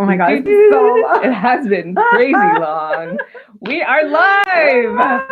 my God, it's so long. It has been crazy long. We are live.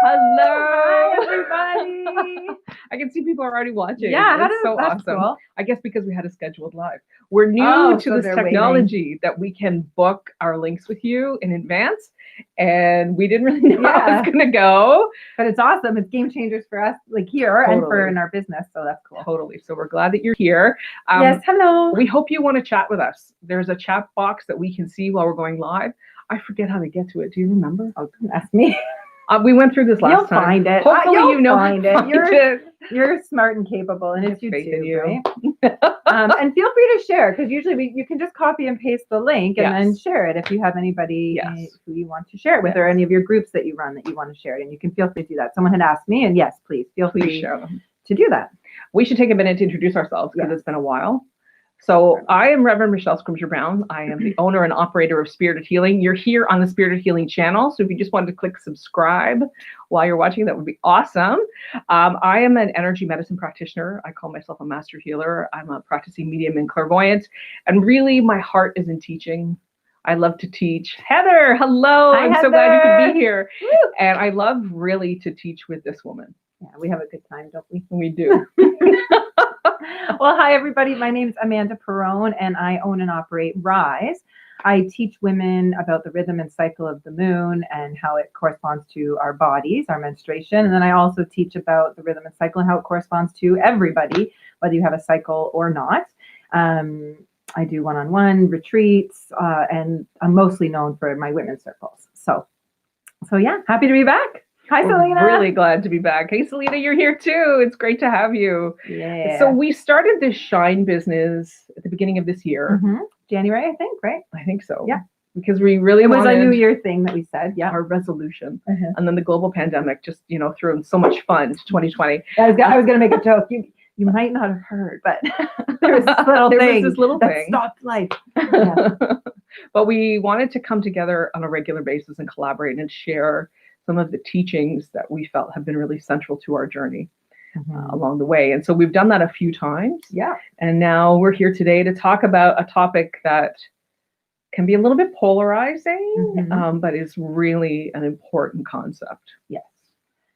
Hello, everybody. I can see people are already watching. Yeah, it's so that's awesome. cool. I guess because we had a scheduled live. We're new to so this they're technology that we can book our links with you in advance, and we didn't really know how it was going to go. But it's awesome. It's game changers for us, like here and for in our business. So that's cool. Totally. So we're glad that you're here. Yes, hello. We hope you want to chat with us. There's a chat box that we can see while we're going live. I forget how to get to it. Do you remember? Oh, don't ask me. We went through this last time. Find it. Hopefully you know find it. You're smart and capable, and it's faith YouTube, in you. right? And feel free to share, because usually you can just copy and paste the link and then share it if you have anybody who you want to share it with, or any of your groups that you run that you want to share it, and you can feel free to do that. Someone had asked me, and yes, please feel free to do that. We should take a minute to introduce ourselves, because it's been a while. So I am Reverend Michelle Scrimgeour-Brown. I am the owner and operator of Spirited Healing. You're here on the Spirited Healing channel. So if you just wanted to click subscribe while you're watching, that would be awesome. I am an energy medicine practitioner. I call myself a master healer. I'm a practicing medium and clairvoyant. And really, my heart is in teaching. I love to teach. Heather, hello. Hi, I'm Heather. so glad you could be here. Woo. And I love really to teach with this woman. Yeah, we have a good time, don't we? We do. Well, hi, everybody. My name is Amanda Perrone, and I own and operate Rise. I teach women about the rhythm and cycle of the moon and how it corresponds to our bodies, our menstruation. And then I also teach about the rhythm and cycle and how it corresponds to everybody, whether you have a cycle or not. I do one-on-one retreats, and I'm mostly known for my women's circles. So yeah, happy to be back. Hi, Selena. Really glad to be back. Hey, Selena, you're here too. It's great to have you. Yeah. So we started this Shine business at the beginning of this year. Mm-hmm. January, I think, right? I think so. Yeah. Because we really It was a New Year thing that we said. Yeah. Our resolution. Mm-hmm. And then the global pandemic just, threw in so much fun to 2020. I was going to make a joke. You might not have heard, but there was this little thing that stopped life. Yeah. But we wanted to come together on a regular basis and collaborate and share some of the teachings that we felt have been really central to our journey along the way. And so we've done that a few times. Yeah. And now we're here today to talk about a topic that can be a little bit polarizing, but is really an important concept. Yes.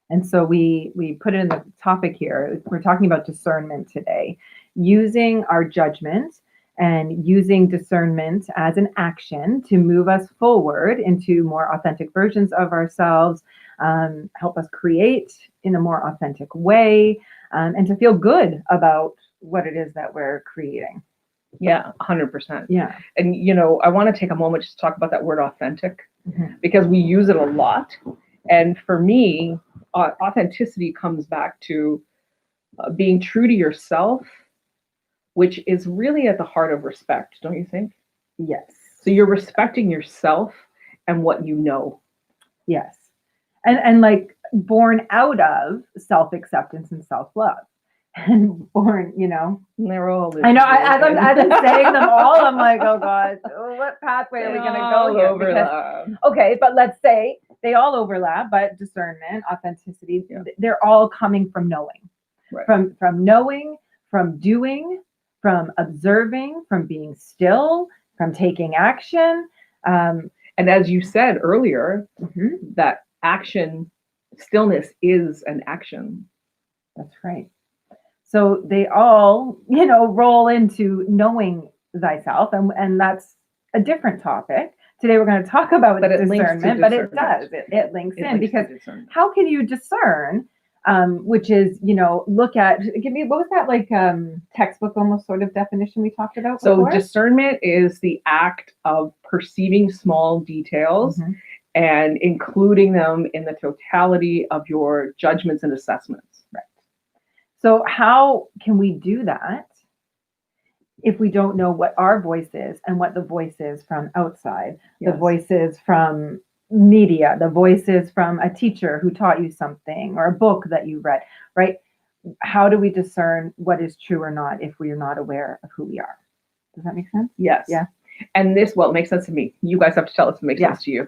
And so we put it in the topic here. We're talking about discernment today, using our judgment and using discernment as an action to move us forward into more authentic versions of ourselves, help us create in a more authentic way, and to feel good about what it is that we're creating. Yeah, 100%. Yeah. And, I want to take a moment to talk about that word authentic, because we use it a lot. And for me, authenticity comes back to being true to yourself, which is really at the heart of respect, don't you think? Yes. So you're respecting yourself and what you know. Yes. And like born out of self-acceptance and self-love. And born, they're all. I know. As I'm saying them all, I'm like, oh God, what pathway are we going to go here? Overlap. Okay, but let's say they all overlap, but discernment, authenticity, they're all coming from knowing, from knowing, from doing, from observing, from being still, from taking action. And as you said earlier, that action, stillness is an action. That's right. So they all, roll into knowing thyself. And that's a different topic. Today we're going to talk about discernment, but it does. It links in because how can you discern, which is, look at, give me, what was that like textbook almost sort of definition we talked about before? So discernment is the act of perceiving small details and including them in the totality of your judgments and assessments. Right. So how can we do that if we don't know what our voice is and what the voice is from outside, the voices from media, the voices from a teacher who taught you something or a book that you read, right? How do we discern what is true or not if we are not aware of who we are? Does that make sense? Yes. Yeah. And it makes sense to me. You guys have to tell us if it makes sense to you.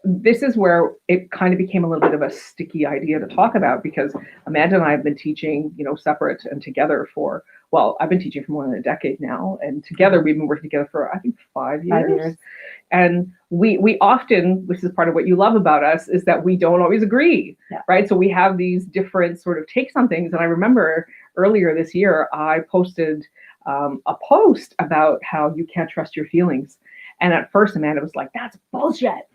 this is where it kind of became a little bit of a sticky idea to talk about, because Amanda and I have been teaching, separate and together for, well, I've been teaching for more than a decade now, and together we've been working together for, I think, 5 years. 5 years. And we often, which is part of what you love about us, is that we don't always agree, right? So we have these different sort of takes on things. And I remember earlier this year, I posted a post about how you can't trust your feelings. And at first, Amanda was like, that's bullshit.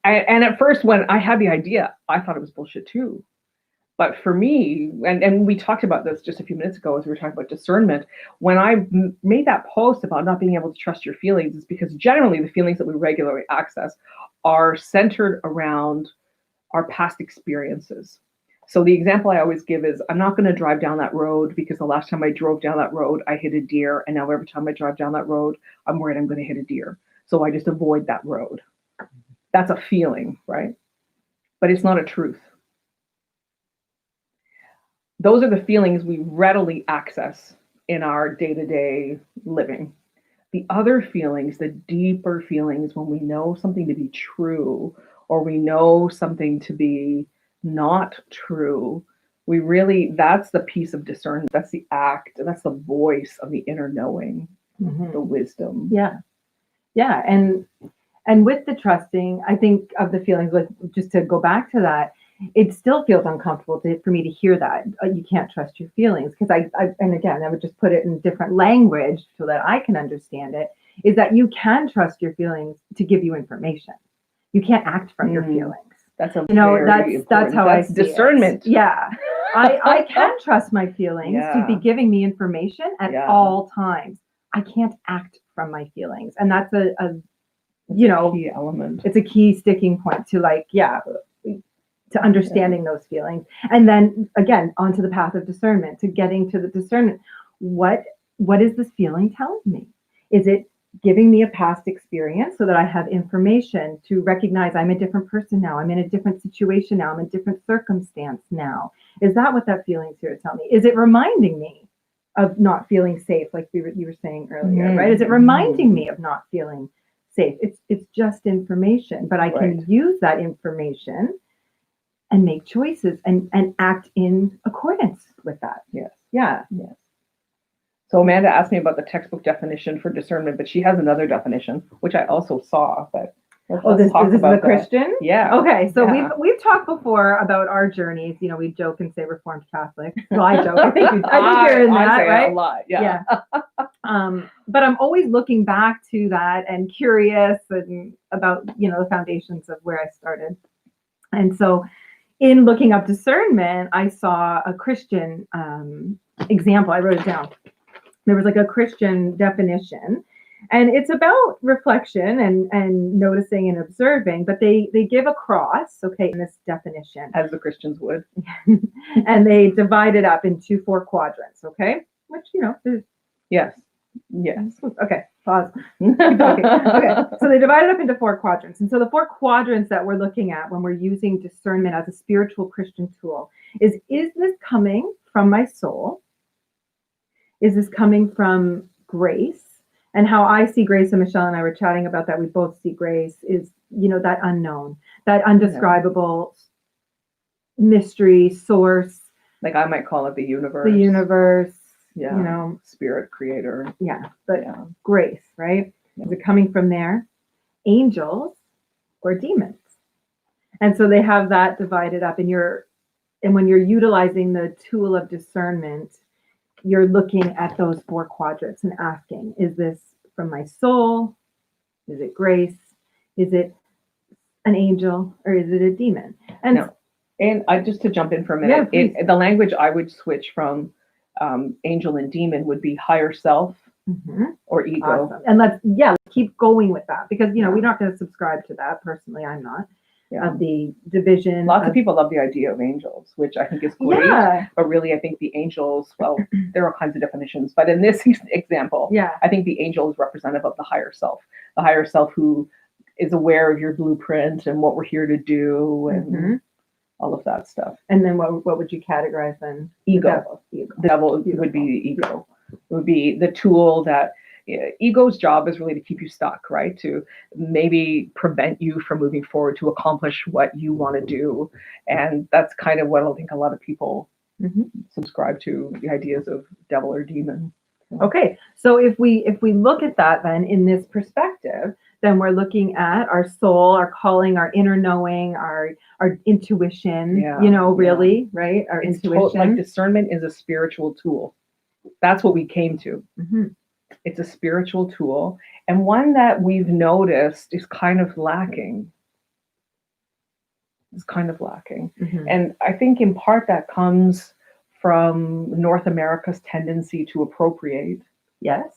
And at first, when I had the idea, I thought it was bullshit too. But for me, and we talked about this just a few minutes ago as we were talking about discernment, when I made that post about not being able to trust your feelings, is because generally the feelings that we regularly access are centered around our past experiences. So the example I always give is, I'm not going to drive down that road because the last time I drove down that road, I hit a deer. And now every time I drive down that road, I'm worried I'm going to hit a deer. So I just avoid that road. That's a feeling, right? But it's not a truth. Those are the feelings we readily access in our day-to-day living. The other feelings, the deeper feelings, when we know something to be true or we know something to be not true, that's the piece of discernment. That's the act, that's the voice of the inner knowing, the wisdom. Yeah. And with the trusting, I think of the feelings, like, just to go back to that, it still feels uncomfortable for me to hear that you can't trust your feelings, because and again, I would just put it in different language so that I can understand it, is that you can trust your feelings to give you information. You can't act from your feelings. That's a that's how I see discernment. It. Yeah. I can trust my feelings to be giving me information at all times. I can't act from my feelings. And that's a key element. It's a key sticking point to understanding those feelings. And then again, onto the path of discernment, to getting to the discernment. What is this feeling telling me? Is it giving me a past experience so that I have information to recognize I'm a different person now, I'm in a different situation now, I'm in a different circumstance now? Is that what that feeling is here to tell me? Is it reminding me of not feeling safe, like you were saying earlier, right? Is it reminding me of not feeling safe? It's just information, but I can use that information and make choices and act in accordance with that. Yes. Yeah. Yes. So Amanda asked me about the textbook definition for discernment, but she has another definition, which I also saw. But this is the Christian? Yeah. Okay. So we've talked before about our journeys. We joke and say Reformed Catholic. Well, I joke. I think you're in that, right? A lot. Yeah. But I'm always looking back to that and curious and about the foundations of where I started. And so, in looking up discernment, I saw a Christian example. I wrote it down. There was like a Christian definition, and it's about reflection and noticing and observing, but they give a cross, in this definition. As the Christians would. And they divide it up into 4 quadrants, which, there's... Yes. Okay, pause. Keep talking. Okay, so they divide it up into 4 quadrants. And so the 4 quadrants that we're looking at when we're using discernment as a spiritual Christian tool is this coming from my soul? Is this coming from grace? And how I see grace, and Michelle and I were chatting about that, we both see grace is, that unknown, that undescribable mystery source. Like I might call it the universe. The universe. Yeah. Spirit creator. Yeah. But grace, right? Yeah. Is it coming from there? Angels or demons? And so they have that divided up, and when you're utilizing the tool of discernment, you're looking at those 4 quadrants and asking, is this from my soul? Is it grace? Is it an angel, or is it a demon? And I just to jump in for a minute, the language I would switch from angel and demon would be higher self or ego. Awesome. And let's keep going with that, because we're not going to subscribe to that. Personally, I'm not. Of the division. Lots of people love the idea of angels, which I think is great. But really, I think the angels, well, there are all kinds of definitions. But in this example, I think the angel is representative of the higher self who is aware of your blueprint and what we're here to do and all of that stuff. And then what would you categorize then? Ego. The devil would be the ego. It would be the tool that ego's job is really to keep you stuck, right? To maybe prevent you from moving forward to accomplish what you want to do. And that's kind of what I think a lot of people subscribe to, the ideas of devil or demon. Okay, so if we look at that then in this perspective, then we're looking at our soul, our calling, our inner knowing, our intuition, really, right? Our intuition. Like discernment is a spiritual tool. That's what we came to. It's a spiritual tool, and one that we've noticed is kind of lacking. And I think in part that comes from North America's tendency to appropriate. Yes.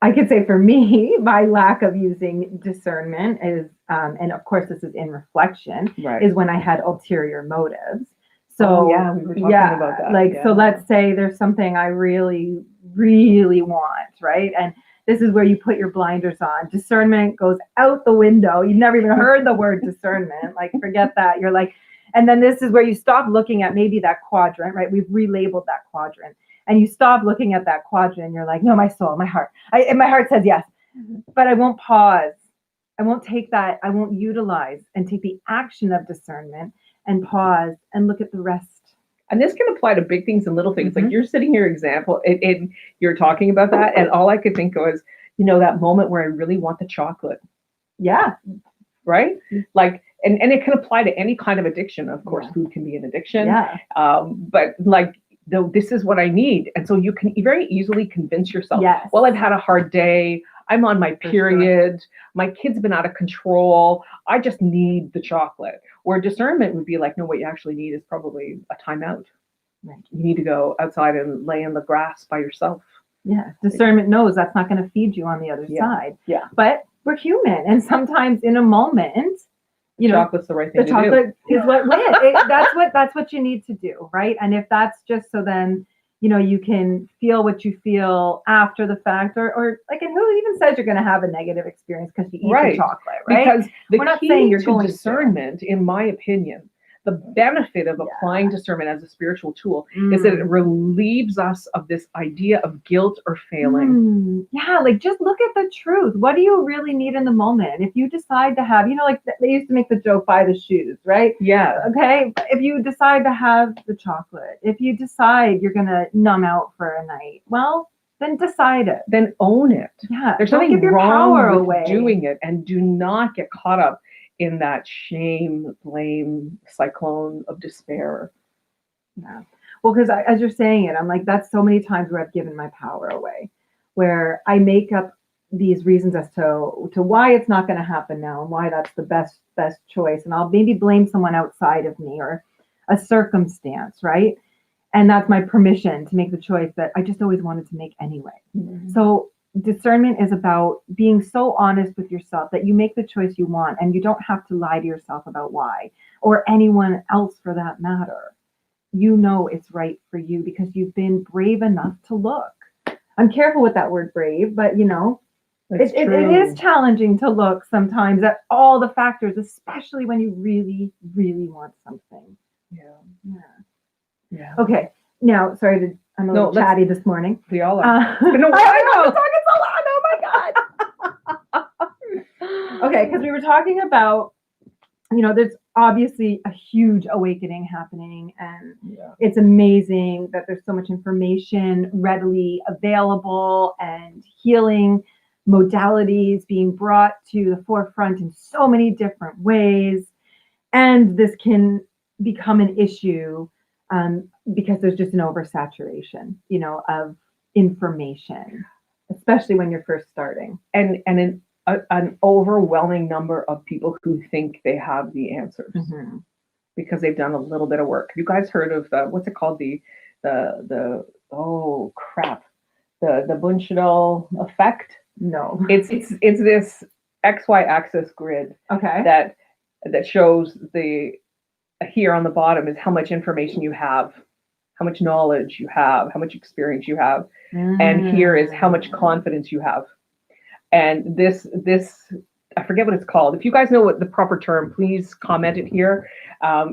I could say for me, my lack of using discernment is, and of course this is in reflection, is when I had ulterior motives. So we were talking about that. So let's say there's something I really, really want, right? And this is where you put your blinders on. Discernment goes out the window. You've never even heard the word discernment. Like, forget that. You're like, and then this is where you stop looking at maybe that quadrant, right? We've relabeled that quadrant. And you stop looking at that quadrant and you're like, no, my soul, my heart. And my heart says yes, but I won't pause. I won't take that. I won't utilize and take the action of discernment and pause and look at the rest. And this can apply to big things and little things. Like you're sitting here, example, and you're talking about that. And all I could think was, that moment where I really want the chocolate. Yeah. Right? Like, and it can apply to any kind of addiction. Of course, food can be an addiction. Yeah. But like, this is what I need. And so you can very easily convince yourself, yes. Well, I've had a hard day. I'm on my period. Sure. My kid's been out of control. I just need the chocolate. Where discernment would be like, no, what you actually need is probably a timeout. Right. You need to go outside and lay in the grass by yourself. Yeah. Discernment knows that's not going to feed you on the other side. Yeah. But we're human. And sometimes in a moment, chocolate's the right thing to do. The chocolate is what wins. That's what you need to do, right? And if that's just so then, you can feel what you feel after the fact, or like, and who even says you're going to have a negative experience because you eat the chocolate, right? Because we're not saying you're going discernment, in my opinion, the benefit of applying discernment as a spiritual tool is that it relieves us of this idea of guilt or failing. Yeah, like just look at the truth. What do you really need in the moment? If you decide to have, like they used to make the joke, buy the shoes, right? Yeah. Okay. If you decide to have the chocolate, if you decide you're going to numb out for a night, well, then decide it. Then own it. Yeah. There's nothing wrong with doing it, and do not get caught up in that shame, blame, cyclone of despair. Yeah. Well, because as you're saying it, I'm like, that's so many times where I've given my power away, where I make up these reasons as to why it's not going to happen now and why that's the best choice. And I'll maybe blame someone outside of me or a circumstance, right? And that's my permission to make the choice that I just always wanted to make anyway. So discernment is about being so honest with yourself that you make the choice you want, and you don't have to lie to yourself about why, or anyone else for that matter. It's right for you because you've been brave enough to look. I'm careful with that word brave, but it is challenging to look sometimes at all the factors, especially when you really, really want something. Yeah. Okay. Now, sorry, I'm a little chatty this morning. We all are. I've been talking so long. Oh my God. Okay, because we were talking about, there's obviously a huge awakening happening, and it's amazing that there's so much information readily available and healing modalities being brought to the forefront in so many different ways. And this can become an issue because there's just an oversaturation, of information, especially when you're first starting. And an overwhelming number of people who think they have the answers because they've done a little bit of work. Have you guys heard of what's it called? The Bunchadal effect? No. It's this XY axis grid. Okay. That shows here on the bottom is how much information you have, how much knowledge you have, how much experience you have. And here is how much confidence you have. And this, I forget what it's called. If you guys know what the proper term, please comment it here.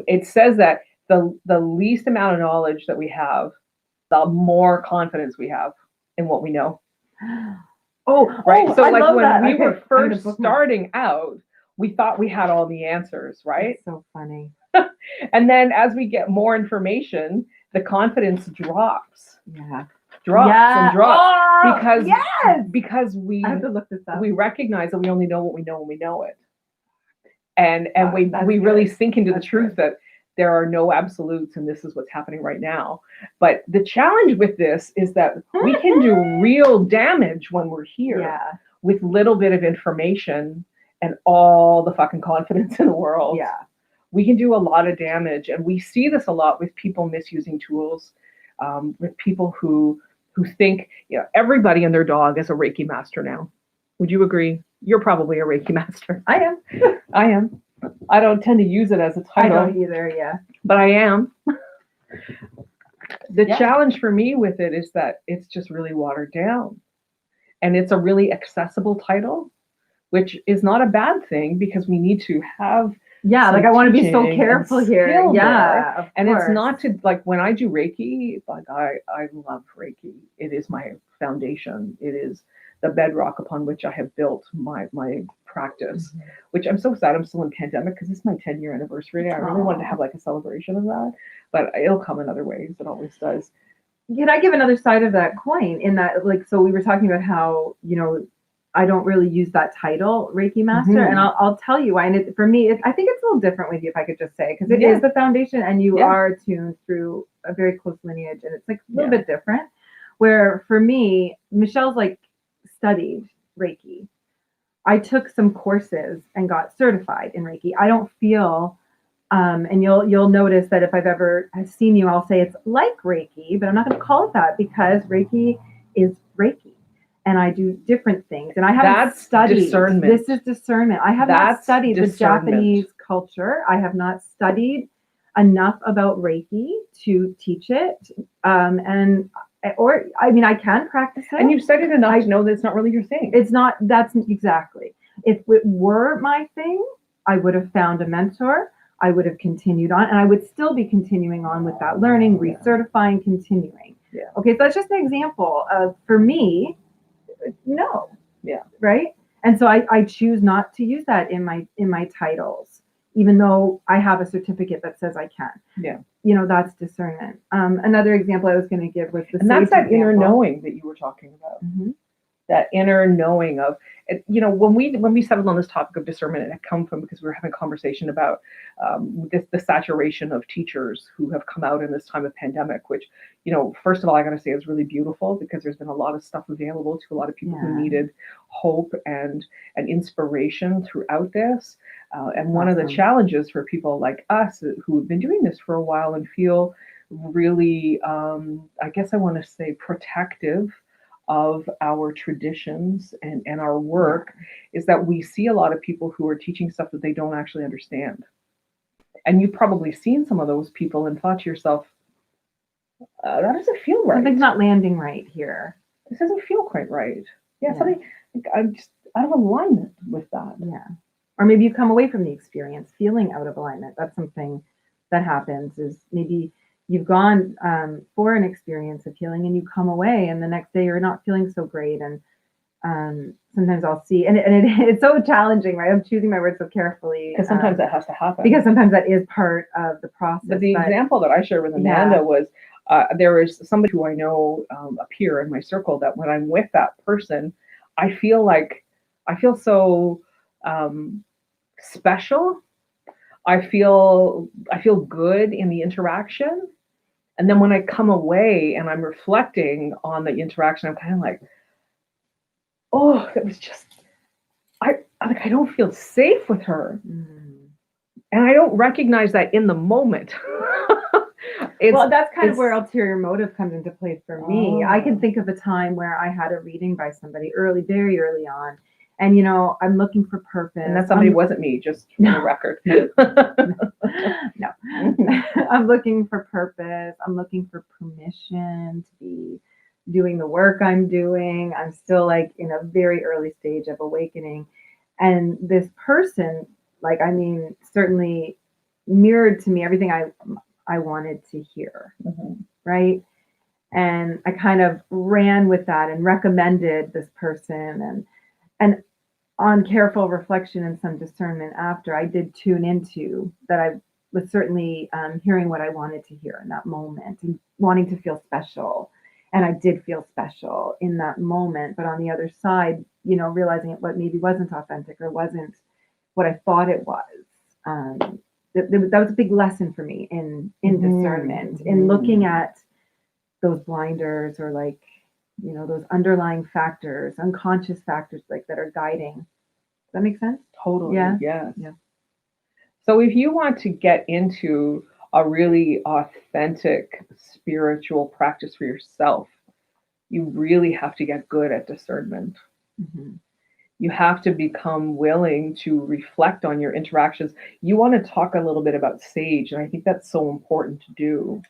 It says that the least amount of knowledge that we have, the more confidence we have in what we know. right? So I like love when that. we Okay, were I'm gonna first bookmark. starting out, we thought we had all the answers, right? That's so funny. And then as we get more information, the confidence drops. Yeah. Drops and drops. Oh, Because yes. because we I have to look this up. we recognize that we only know what we know when we know it. And That's we really good. sink into That's the truth good. that there are no absolutes and this is what's happening right now. But the challenge with this is that we can do real damage when we're here Yeah. with little bit of information and all the fucking confidence in the world. Yeah. We can do a lot of damage, and we see this a lot with people misusing tools, with people who think, you know, everybody and their dog is a Reiki master now. Would you agree? You're probably a Reiki master. I am. I am. I don't tend to use it as a I title, don't either. Yeah. but I am. The Yeah. challenge for me with it is that it's just really watered down, and it's a really accessible title, which is not a bad thing because we need to have. Yeah, like I want to be so careful here. Yeah, of and course. it's not to like when I do Reiki, like I love Reiki. It is my foundation. It is the bedrock upon which I have built my practice. Mhm. Which I'm so sad I'm still in pandemic because it's my 10-year anniversary. I really wanted to have like a celebration of that, but it'll come in other ways. It always does. Can I give another side of that coin in that, like, so we were talking about how, you know, I don't really use that title, Reiki Master, Mhm. and I'll tell you why. And for me, I think it's a little different with you, if I could just say, because it Yeah. is the foundation, and you Yeah. are tuned through a very close lineage, and it's like a little Yeah. bit different. Where for me, Michelle's like studied Reiki. I took some courses and got certified in Reiki. I don't feel, and you'll notice that if I've ever seen you, I'll say it's like Reiki, but I'm not going to call it that because Reiki is Reiki, and I do different things. And I haven't That's studied. discernment. This is discernment. I have not That's studied the discernment. Japanese culture. I have not studied enough about Reiki to teach it, or I mean, I can practice it. And you've studied enough to know that it's not really your thing. It's not. That's exactly. If it were my thing, I would have found a mentor. I would have continued on, and I would still be continuing on with that learning, recertifying, continuing. Yeah. Okay, so that's just an example of, for me, no. Yeah. Right? And so I choose not to use that in my titles, even though I have a certificate that says I can. Yeah. You know, that's discernment. Another example I was going to give was the And that's that inner example. knowing that you were talking about. Mm-hmm. That inner knowing of, you know, when we settled on this topic of discernment, it had come from because we were having a conversation about the saturation of teachers who have come out in this time of pandemic, which, you know, first of all, I got to say is really beautiful because there's been a lot of stuff available to a lot of people who needed hope and inspiration throughout this. And one of the challenges for people like us who have been doing this for a while and feel really, I guess I want to say protective of our traditions and our work is that we see a lot of people who are teaching stuff that they don't actually understand. And you've probably seen some of those people and thought to yourself, that doesn't feel right. Something's not landing right here. This doesn't feel quite right. Yeah. Something, I'm just out of alignment with that. Yeah. Or maybe you come away from the experience feeling out of alignment. That's something that happens, is maybe you've gone for an experience of healing and you come away and the next day you're not feeling so great. And sometimes I'll see, and it's so challenging, right? I'm choosing my words so carefully. Because sometimes that has to happen. Because sometimes that is part of the process. But the example that I shared with Amanda was there was somebody who I know, a peer in my circle, that when I'm with that person, I feel so special. I feel good in the interaction. And then when I come away and I'm reflecting on the interaction, I'm kind of like, oh, it was just, I don't feel safe with her. Mm. And I don't recognize that in the moment. Well, that's kind of where ulterior motive comes into play for me. I can think of a time where I had a reading by somebody very early on. And, you know, I'm looking for purpose. And that somebody wasn't me, just for the record. No. I'm looking for purpose. I'm looking for permission to be doing the work I'm doing. I'm still like in a very early stage of awakening. And this person, like, I mean, certainly mirrored to me everything I wanted to hear. Mm-hmm. Right. And I kind of ran with that and recommended this person, and on careful reflection and some discernment after, I did tune into that I was certainly hearing what I wanted to hear in that moment and wanting to feel special. And I did feel special in that moment. But on the other side, realizing it what maybe wasn't authentic or wasn't what I thought it was. That was a big lesson for me in discernment, in looking at those blinders, or like, those underlying factors, unconscious factors, like that are guiding. Does that make sense? Totally. Yeah. Yes. Yeah. So if you want to get into a really authentic spiritual practice for yourself, you really have to get good at discernment. Mm-hmm. You have to become willing to reflect on your interactions. You want to talk a little bit about sage, and I think that's so important to do.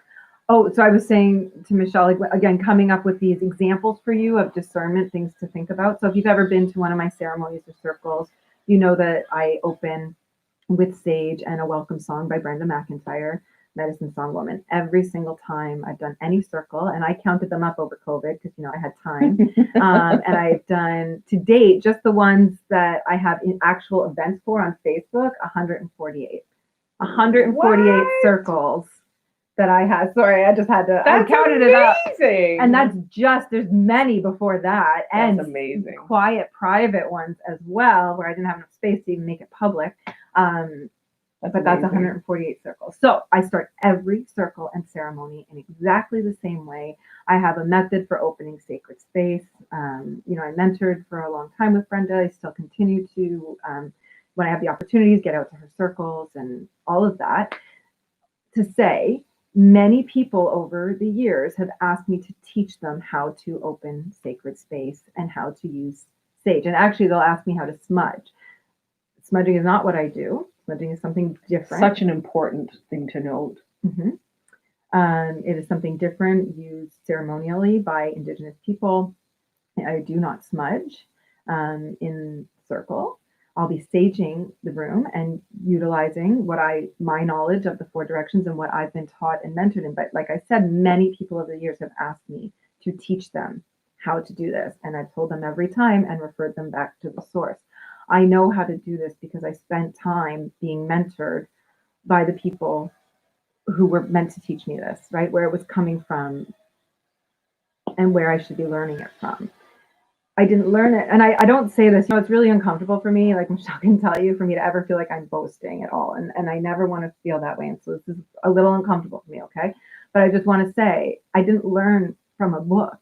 Oh, so I was saying to Michelle, like, again, coming up with these examples for you of discernment, things to think about. So if you've ever been to one of my ceremonies or circles, you know that I open with sage and a welcome song by Brenda McIntyre, Medicine Song Woman. Every single time I've done any circle, and I counted them up over COVID because, I had time. And I've done to date, just the ones that I have in actual events for on Facebook, 148. 148 circles that I had. Sorry, I just had to, I counted it up. And that's just, there's many before that. And that's amazing. Quiet, private ones as well, where I didn't have enough space to even make it public. But that's 148 circles. So I start every circle and ceremony in exactly the same way. I have a method for opening sacred space. I mentored for a long time with Brenda. I still continue to, when I have the opportunities, get out to her circles and all of that. To say, many people over the years have asked me to teach them how to open sacred space and how to use sage. And actually, they'll ask me how to smudge. Smudging is not what I do. Smudging is something different. Such an important thing to note. Mm-hmm. It is something different, used ceremonially by Indigenous people. I do not smudge in circle. I'll be saging the room and utilizing my knowledge of the 4 directions and what I've been taught and mentored in. But like I said, many people over the years have asked me to teach them how to do this. And I've told them every time and referred them back to the source. I know how to do this because I spent time being mentored by the people who were meant to teach me this, right? Where it was coming from and where I should be learning it from. I didn't learn it. And I don't say this, it's really uncomfortable for me, like Michelle can tell you, for me to ever feel like I'm boasting at all. And I never want to feel that way. And so this is a little uncomfortable for me, okay? But I just want to say, I didn't learn from a book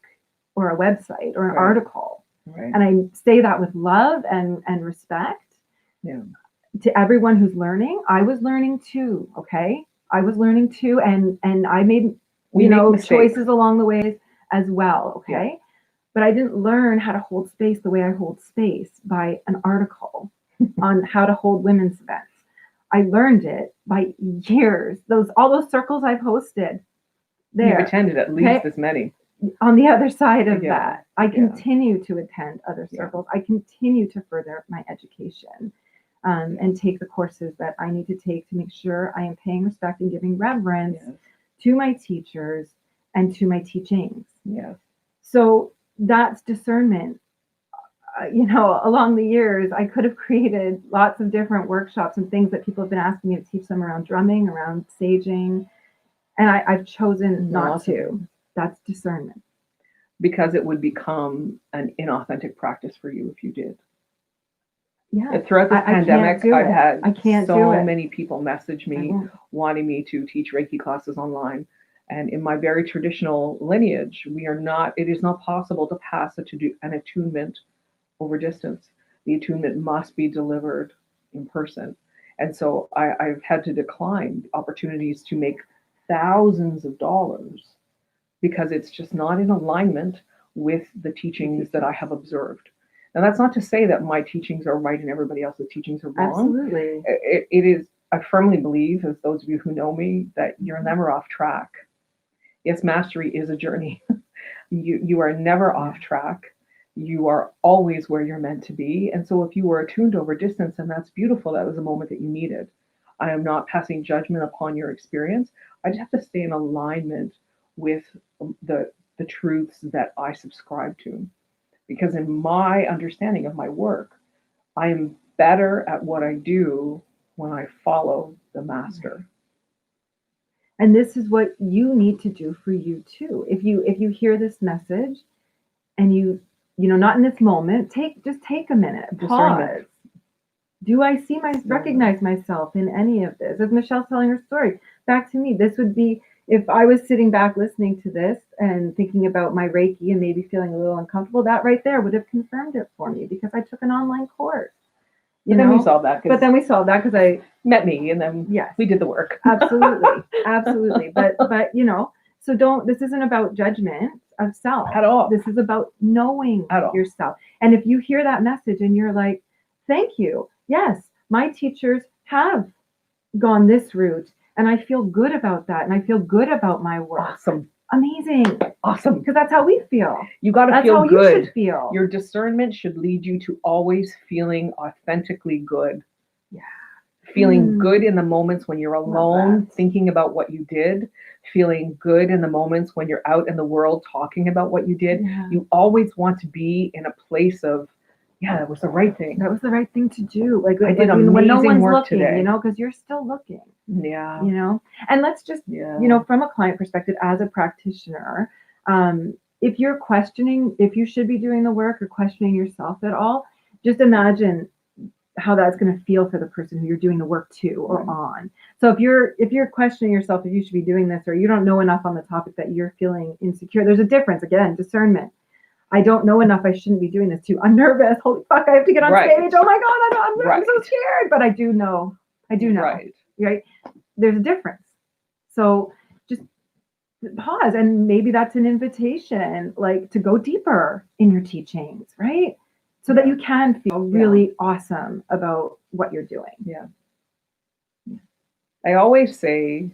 or a website or an article. Right. And I say that with love and respect. Yeah. To everyone who's learning, I was learning too, okay? I was learning too, and I made, choices along the way as well, okay? Yeah. But I didn't learn how to hold space the way I hold space by an article on how to hold women's events. I learned it by years. All those circles I've hosted there. You've attended at least as many. On the other side of that, I continue to attend other circles. I continue to further my education and take the courses that I need to take to make sure I am paying respect and giving reverence to my teachers and to my teachings. Yes. So that's discernment. Along the years, I could have created lots of different workshops and things that people have been asking me to teach them around drumming, around saging, and I've chosen not to. That's discernment. Because it would become an inauthentic practice for you if you did. Yeah. Throughout this pandemic, I've had so many people message me wanting me to teach Reiki classes online. And in my very traditional lineage, it is not possible to pass an attunement over distance. The attunement must be delivered in person. And so I've had to decline opportunities to make thousands of dollars because it's just not in alignment with the teachings that I have observed. Now, that's not to say that my teachings are right and everybody else's teachings are wrong. Absolutely. It is, I firmly believe, as those of you who know me, that you're never off track. Yes, mastery is a journey. You are never off track. You are always where you're meant to be. And so if you were attuned over distance, and that's beautiful, that was a moment that you needed. I am not passing judgment upon your experience. I just have to stay in alignment with the the truths that I subscribe to. Because in my understanding of my work, I am better at what I do when I follow the master. And this is what you need to do for you too. If you hear this message and you know, not in this moment, just take a minute, pause. Do I recognize myself in any of this? As Michelle's telling her story, back to me, this would be, if I was sitting back listening to this and thinking about my Reiki and maybe feeling a little uncomfortable, that right there would have confirmed it for me because I took an online course. Then we solved that. But then we solved that because I met me, and then we did the work. Absolutely, absolutely. But you know, so this isn't about judgment of self at all. This is about knowing yourself. And if you hear that message and you're like, thank you. Yes, my teachers have gone this route and I feel good about that. And I feel good about my work. Awesome. Amazing. Awesome. Because that's how we feel. You got to feel good. You should feel. Your discernment should lead you to always feeling authentically good. Yeah. Feeling good in the moments when you're alone, thinking about what you did. Feeling good in the moments when you're out in the world talking about what you did. Yeah. You always want to be in a place of, that was the right thing. That was the right thing to do. Like I did amazing when no one's work looking, today. You know, because you're still looking. Yeah. You know, and let's just, you know, from a client perspective, as a practitioner, if you're questioning if you should be doing the work or questioning yourself at all, just imagine how that's going to feel for the person who you're doing the work to or on. So if you're questioning yourself if you should be doing this, or you don't know enough on the topic that you're feeling insecure, there's a difference. Again, discernment. I don't know enough. I shouldn't be doing this too. I'm nervous. Holy fuck! I have to get on stage. Oh my god! I'm so scared. But I do know. Right? There's a difference. So just pause, and maybe that's an invitation, like to go deeper in your teachings, right? So that you can feel really awesome about what you're doing. Yeah. I always say,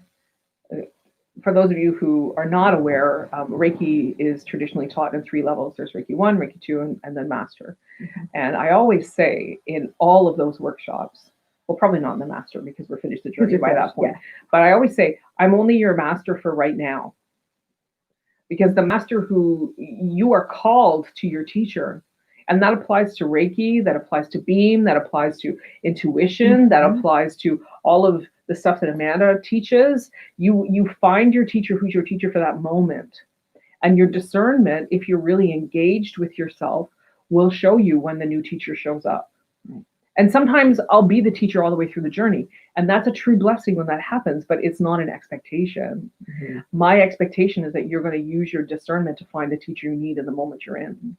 for those of you who are not aware, Reiki is traditionally taught in 3 levels. There's Reiki 1, Reiki 2, and then Master. Mm-hmm. And I always say in all of those workshops, well, probably not in the Master because we're finished the journey by that point. Yeah. But I always say, I'm only your master for right now. Because the master who you are called to your teacher, and that applies to Reiki, that applies to Beam, that applies to intuition, that applies to all of the stuff that Amanda teaches. You find your teacher who's your teacher for that moment. And your discernment, if you're really engaged with yourself, will show you when the new teacher shows up. Right. And sometimes I'll be the teacher all the way through the journey. And that's a true blessing when that happens, but it's not an expectation. Mm-hmm. My expectation is that you're going to use your discernment to find the teacher you need in the moment you're in.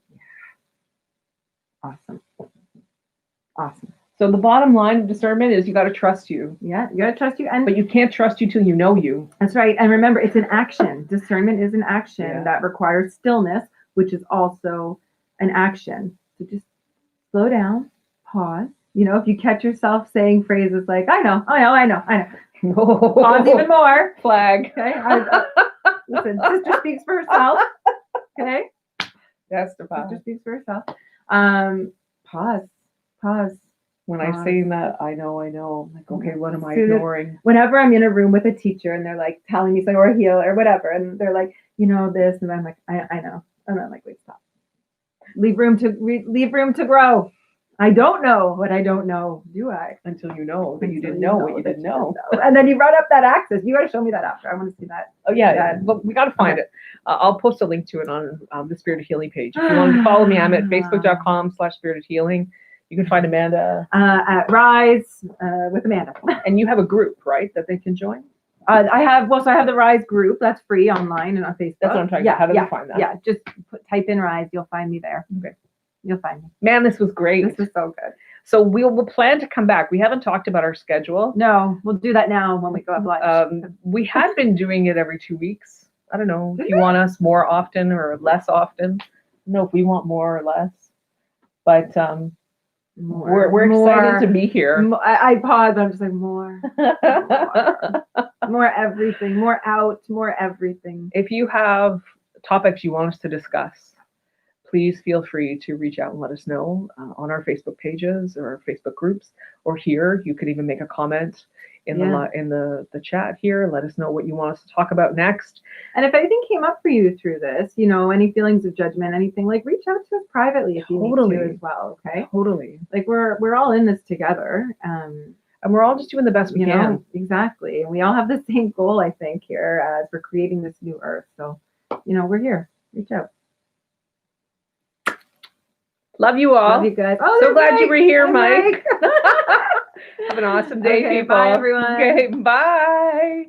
Awesome. So the bottom line of discernment is you got to trust you. Yeah, you got to trust you. But you can't trust you till you know you. That's right. And remember, it's an action. Discernment is an action that requires stillness, which is also an action. So just slow down, pause. You know, if you catch yourself saying phrases like, I know. Pause even more. Flag. Okay. Listen, sister speaks for herself. Okay. That's the pause. Sister speaks for herself. Pause. When I say that, I know. I'm like, okay, what am I ignoring? Whenever I'm in a room with a teacher and they're like telling me something or a healer or whatever, and they're like, you know this, and I'm like, I know. And I'm like, wait, stop. Leave room to grow. I don't know what I don't know, do I? Until you know that you didn't know what you didn't know. And then you brought up that access. You got to show me that after. I want to see that. Oh, yeah. But we got to find it. I'll post a link to it on the Spirit of Healing page. If you want to follow me, I'm at facebook.com/Spirit of Healing. You can find Amanda at Rise with Amanda. And you have a group, right, that they can join? I have the Rise group. That's free online and on Facebook. That's what I'm talking about. How do they find that? Yeah, just type in Rise. You'll find me there. Okay. You'll find me. Man, this was great. This was so good. So we'll plan to come back. We haven't talked about our schedule. No, we'll do that now when we go up live. We had been doing it every 2 weeks. I don't know if you want us more often or less often. I don't know if we want more or less. But we're excited to be here. I pause. I'm just like, more. More everything. More out. More everything. If you have topics you want us to discuss, please feel free to reach out and let us know on our Facebook pages or our Facebook groups, or here. You could even make a comment in Yeah. the chat here. Let us know what you want us to talk about next. And if anything came up for you through this, you know, any feelings of judgment, anything, like reach out to us privately if you need Totally. to as well. Okay. Totally. Like we're all in this together. And we're all just doing the best we You can. know, exactly. And we all have the same goal, I think, here as we're creating this new earth. So, you know, we're here. Reach out. Love you all. Love you guys. Oh, So glad you were here, Hi, Mike. Have an awesome day, Okay, people. bye, everyone. Okay, bye.